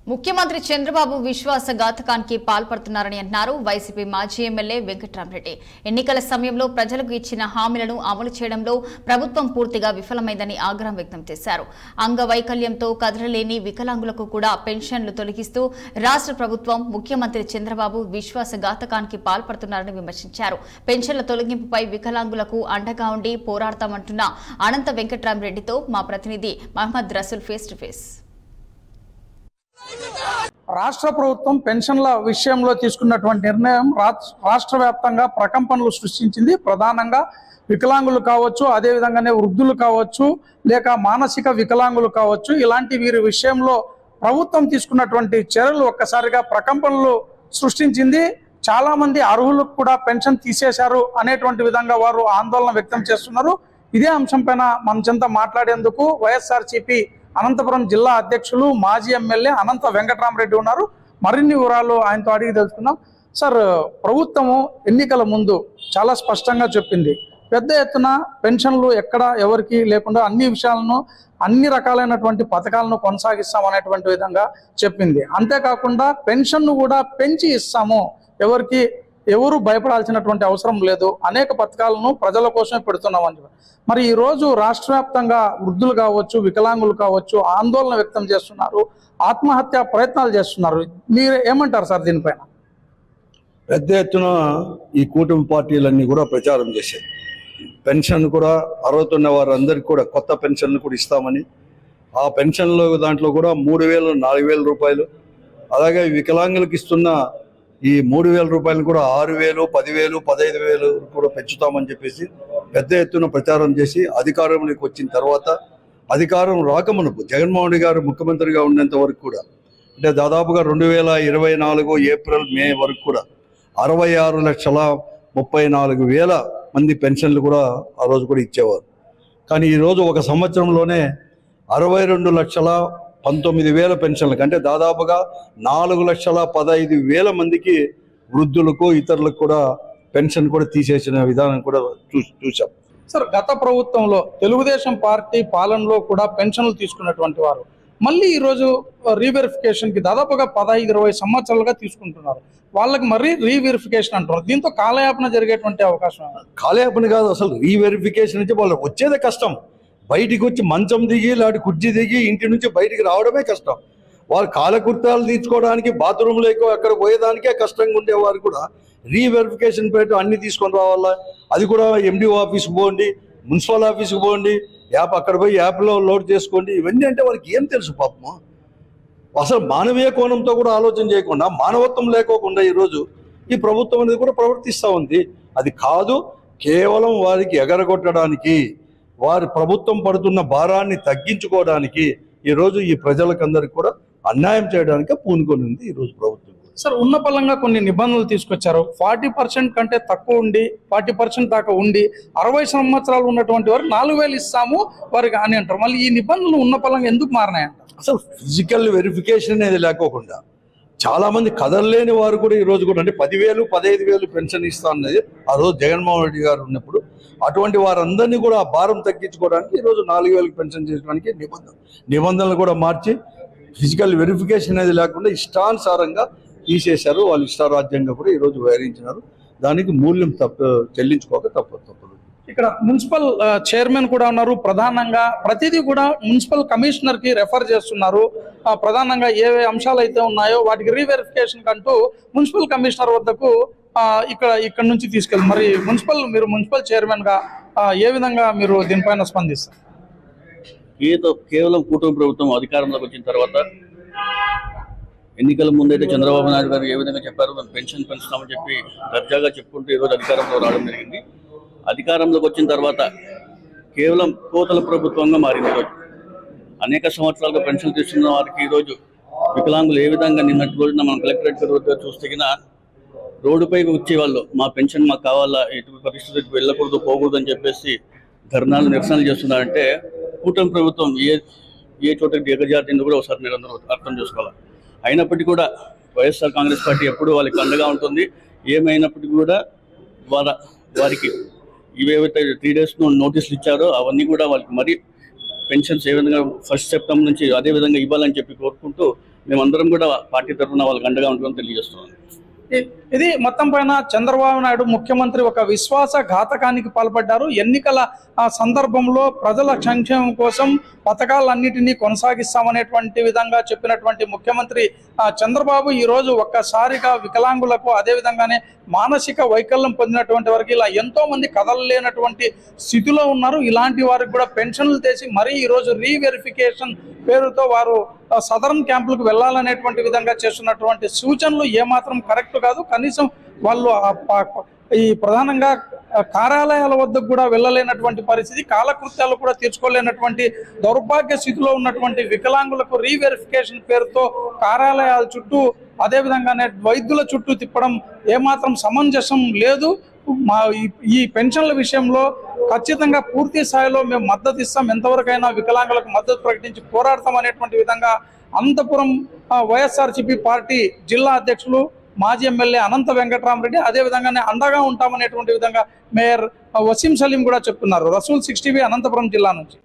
ముఖ్యమంత్రి చంద్రబాబు విశ్వాసఘాతకానికి పాల్పడుతున్నారని అన్నారు వైసీపీ మాజీ ఎమ్మెల్యే వెంకట్రామరెడ్డి. ఎన్నికల సమయంలో ప్రజలకు ఇచ్చిన హామీలను అమలు చేయడంలో ప్రభుత్వం పూర్తిగా విఫలమైందని ఆగ్రహం వ్యక్తం చేశారు. అంగవైకల్యంతో కదలలేని వికలాంగులకు కూడా పెన్షన్లు తొలగిస్తూ రాష్ట్ర ప్రభుత్వం ముఖ్యమంత్రి చంద్రబాబు విశ్వాసఘాతకానికి పాల్పడుతున్నారని విమర్శించారు. పెన్షన్ల తొలగింపుపై వికలాంగులకు అండగా ఉండి పోరాడతామంటున్న అనంత వెంకట్రామరెడ్డితో మా ప్రతినిధి Mohammed Rasool face to face. రాష్ట్ర ప్రభుత్వం పెన్షన్ల విషయంలో తీసుకున్నటువంటి నిర్ణయం రాష్ట్ర వ్యాప్తంగా ప్రకంపనలు సృష్టించింది. ప్రధానంగా వికలాంగులు కావచ్చు, అదేవిధంగానే వృద్ధులు కావచ్చు, లేక మానసిక వికలాంగులు కావచ్చు, ఇలాంటి వీరి విషయంలో ప్రభుత్వం తీసుకున్నటువంటి చర్యలు ఒక్కసారిగా ప్రకంపనలు సృష్టించింది. చాలా మంది అర్హులకు కూడా పెన్షన్ తీసేశారు అనేటువంటి విధంగా వారు ఆందోళన వ్యక్తం చేస్తున్నారు. ఇదే అంశంపైన మన చెంత మాట్లాడేందుకు వైఎస్ఆర్సీపీ అనంతపురం జిల్లా అధ్యక్షులు మాజీ ఎమ్మెల్యే అనంత వెంకట్రామరెడ్డి ఉన్నారు. మరిన్ని వివరాలు ఆయనతో అడిగి తెలుసుకుందాం. సార్, ప్రభుత్వము ఎన్నికల ముందు చాలా స్పష్టంగా చెప్పింది, పెద్ద ఎత్తున పెన్షన్లు ఎక్కడ ఎవరికి లేకుండా అన్ని విషయాలను అన్ని రకాలైనటువంటి పథకాలను కొనసాగిస్తాం అనేటువంటి విధంగా చెప్పింది. అంతేకాకుండా పెన్షన్ను కూడా పెంచి ఇస్తాము, ఎవరు భయపడాల్సినటువంటి అవసరం లేదు, అనేక పథకాలను ప్రజల కోసమే పెడుతున్నామని చెప్పి. మరి ఈ రోజు రాష్ట్ర వ్యాప్తంగా వృద్ధులు కావచ్చు, వికలాంగులు కావచ్చు ఆందోళన వ్యక్తం చేస్తున్నారు, ఆత్మహత్య ప్రయత్నాలు చేస్తున్నారు. మీరు ఏమంటారు సార్ దీనిపైన? పెద్ద ఎత్తున ఈ కూటమి పార్టీలన్నీ కూడా ప్రచారం చేశాయి. పెన్షన్ కూడా అర్హతున్న వారందరికీ కూడా కొత్త పెన్షన్లు కూడా ఇస్తామని, ఆ పెన్షన్లు దాంట్లో కూడా 3,000, 4,000 రూపాయలు, అలాగే వికలాంగులకు ఇస్తున్న ఈ 3,000 రూపాయలు కూడా 6,000, 10,000, 15,000 కూడా పెంచుతామని చెప్పేసి పెద్ద ఎత్తున ప్రచారం చేసి అధికారంలోకి వచ్చిన తర్వాత, అధికారం రాకమునుపు జగన్మోహన్ రెడ్డి గారు ముఖ్యమంత్రిగా ఉన్నంత వరకు కూడా, అంటే దాదాపుగా 2024 ఏప్రిల్ మే వరకు కూడా 66,34,000 మంది పెన్షన్లు కూడా ఆ రోజు కూడా ఇచ్చేవారు. కానీ ఈరోజు ఒక సంవత్సరంలోనే 62,19,000 పెన్షన్లకు, అంటే దాదాపుగా 4,15,000 మందికి వృద్ధులకు ఇతరులకు కూడా పెన్షన్ కూడా తీసేసిన విధానం కూడా చూసాం. సార్, గత ప్రభుత్వంలో తెలుగుదేశం పార్టీ పాలనలో కూడా పెన్షన్లు తీసుకున్నటువంటి వారు మళ్ళీ ఈరోజు రీవెరిఫికేషన్కి దాదాపుగా 15-20 సంవత్సరాలుగా తీసుకుంటున్నారు. వాళ్ళకి మరీ రీవెరిఫికేషన్ అంటున్నారు. దీంతో కాలయాపన జరిగేటువంటి అవకాశం? కాలయాపన కాదు, అసలు రీవెరిఫికేషన్ నుంచి వాళ్ళకి వచ్చేదే కష్టం. బయటికి వచ్చి మంచం దిగి లాంటి కుర్చీ దిగి ఇంటి నుంచి బయటికి రావడమే కష్టం. వాళ్ళు కాలకృత్యాలు తీర్చుకోవడానికి బాత్రూంలోకి అక్కడ పోయేదానికే కష్టంగా ఉండేవారు కూడా రీవెరిఫికేషన్ పేరు అన్ని తీసుకొని రావాలా. అది కూడా ఎండిఓ ఆఫీస్కి పోండి, మున్సిపల్ ఆఫీస్కి పోండి, యాప్ అక్కడ పోయి యాప్లో లోడ్ చేసుకోండి. ఇవన్నీ అంటే వాళ్ళకి ఏం తెలుసు పాపము? అసలు మానవీయ కోణంతో కూడా ఆలోచన చేయకుండా, మానవత్వం లేకోకుండా ఈరోజు ఈ ప్రభుత్వం అనేది కూడా ప్రవర్తిస్తూ ఉంది. అది కాదు, కేవలం వారికి ఎగరగొట్టడానికి, వారి ప్రభుత్వం పడుతున్న భారాన్ని తగ్గించుకోవడానికి ఈరోజు ఈ ప్రజలకందరికీ కూడా అన్యాయం చేయడానికి పూనుకొని ఉంది ఈరోజు ప్రభుత్వం. సార్, ఉన్న పలంగా కొన్ని నిబంధనలు తీసుకొచ్చారు. 40% కంటే తక్కువ ఉండి 40% దాకా ఉండి 60 సంవత్సరాలు ఉన్నటువంటి వారు 4,000 ఇస్తాము వారికి అని అంటారు. మళ్ళీ ఈ నిబంధనలు ఉన్న పలంగా ఎందుకు మారినాయంట? అసలు ఫిజికల్ వెరిఫికేషన్ అనేది లేకోకుండా చాలా మంది కదలలేని వారు కూడా ఈరోజు కూడా, అంటే 10,000, 15,000 పెన్షన్ ఇస్తా అన్నది ఆ రోజు జగన్మోహన్ రెడ్డి గారు ఉన్నప్పుడు, అటువంటి వారందరినీ కూడా ఆ భారం తగ్గించుకోవడానికి ఈరోజు 4,000 పెన్షన్ చేయడానికి నిబంధనలు కూడా మార్చి ఫిజికల్ వెరిఫికేషన్ అనేది లేకుండా ఇష్టానుసారంగా తీసేశారు. వాళ్ళు ఇష్టారాజ్యంగా కూడా ఈరోజు వ్యవహరించినారు. దానికి మూల్యం చెల్లించుకోక తప్పదు. ఇక్కడ మున్సిపల్ చైర్మన్ కూడా ఉన్నారు. ప్రధానంగా ప్రతిదీ కూడా మున్సిపల్ కమిషనర్ కి రెఫర్ చేస్తున్నారు. ప్రధానంగా ఏ అంశాలు అయితే ఉన్నాయో వాటికి రీవెరిఫికేషన్ కంటూ మున్సిపల్ కమిషనర్ వద్దకు ఇక్కడ నుంచి తీసుకెళ్ళి, మరి మీరు మున్సిపల్ చైర్మన్ గా ఏ విధంగా మీరు దీనిపైన స్పందిస్తారు? కేవలం కూటమి ప్రభుత్వం అధికారంలోకి వచ్చిన తర్వాత, ఎన్నికల ముందైతే చంద్రబాబు నాయుడు గారు ఏ విధంగా చెప్పారు, మేము పెన్షన్ పెంచుతామని చెప్పి దర్జాగా చెప్పుకుంటూ ఈరోజు అధికారంలో రావడం జరిగింది. అధికారంలోకి వచ్చిన తర్వాత కేవలం కోతల ప్రభుత్వంగా మారింది. ఈరోజు అనేక సంవత్సరాలుగా పెన్షన్ తీసుకున్న వారికి ఈరోజు వికలాంగులు ఏ విధంగా నిన్నటి రోజున మనం కలెక్టరేట్ వద్ద చూస్తే రోడ్డుపైకి వచ్చేవాళ్ళు, మా పెన్షన్ మాకు కావాలా, ఎటువంటి పరిస్థితికి వెళ్ళకూడదు, పోకూడదు అని చెప్పేసి ధర్నాలు, నిరసనలు చేస్తున్నారంటే కూటమి ప్రభుత్వం ఏ చోటకి దిగజారిందో కూడా ఒకసారి మీరు అందరూ అర్థం చేసుకోవాలి. అయినప్పటికీ కూడా వైఎస్ఆర్ కాంగ్రెస్ పార్టీ ఎప్పుడూ వాళ్ళకి అండగా ఉంటుంది. ఏమైనప్పటికీ కూడా వారికి ఇవేవైతే 3 days నోటీసులు ఇచ్చారో అవన్నీ కూడా వాళ్ళకి మరీ పెన్షన్స్ ఏ విధంగా 1st సెప్టెంబర్ నుంచి అదే విధంగా ఇవ్వాలని చెప్పి కోరుకుంటూ మేమందరం కూడా పార్టీ తరఫున వాళ్ళకి అండగా ఉంటుందని తెలియజేస్తున్నాను. ఇది మొత్తం పైన చంద్రబాబు నాయుడు ముఖ్యమంత్రి ఒక విశ్వాసఘాతకానికి పాల్పడ్డారు. ఎన్నికల సందర్భంలో ప్రజల సంక్షేమం కోసం పథకాలన్నిటినీ కొనసాగిస్తామనేటువంటి విధంగా చెప్పినటువంటి ముఖ్యమంత్రి చంద్రబాబు ఈరోజు ఒక్కసారిగా వికలాంగులకు అదేవిధంగానే మానసిక వైకల్యం పొందినటువంటి వారికి ఇలా ఎంతో మంది కదలలేనటువంటి స్థితిలో ఉన్నారు. ఇలాంటి వారికి కూడా పెన్షన్లు తెసి మరీ ఈరోజు రీవెరిఫికేషన్ పేరుతో వారు సదరన్ క్యాంపులకు వెళ్లాలనేటువంటి విధంగా చేస్తున్నటువంటి సూచనలు ఏమాత్రం కరెక్ట్ కాదు. కనీసం వాళ్ళు ఈ ప్రధానంగా కార్యాలయాల వద్దకు కూడా వెళ్ళలేనటువంటి పరిస్థితి, కాలకృత్యాలు కూడా తీర్చుకోలేనటువంటి దౌర్భాగ్య స్థితిలో ఉన్నటువంటి వికలాంగులకు రీవెరిఫికేషన్ పేరుతో కార్యాలయాల చుట్టూ అదేవిధంగానే వైద్యుల చుట్టూ తిప్పడం ఏమాత్రం సమంజసం లేదు. ఈ పెన్షన్ల విషయంలో ఖచ్చితంగా పూర్తి స్థాయిలో మేము మద్దతు ఇస్తాం, ఎంతవరకైనా వికలాంగులకు మద్దతు ప్రకటించి పోరాడతాం అనేటువంటి విధంగా అనంతపురం వైఎస్ఆర్సీపీ పార్టీ జిల్లా అధ్యక్షులు మాజీ ఎమ్మెల్యే అనంత వెంకటరామరెడ్డి అదేవిధంగానే అండగా ఉంటామనేటువంటి విధంగా మేయర్ వసీం సలీం కూడా చెప్తున్నారు. రసూల్ 6 టీవీ అనంతపురం జిల్లా నుంచి.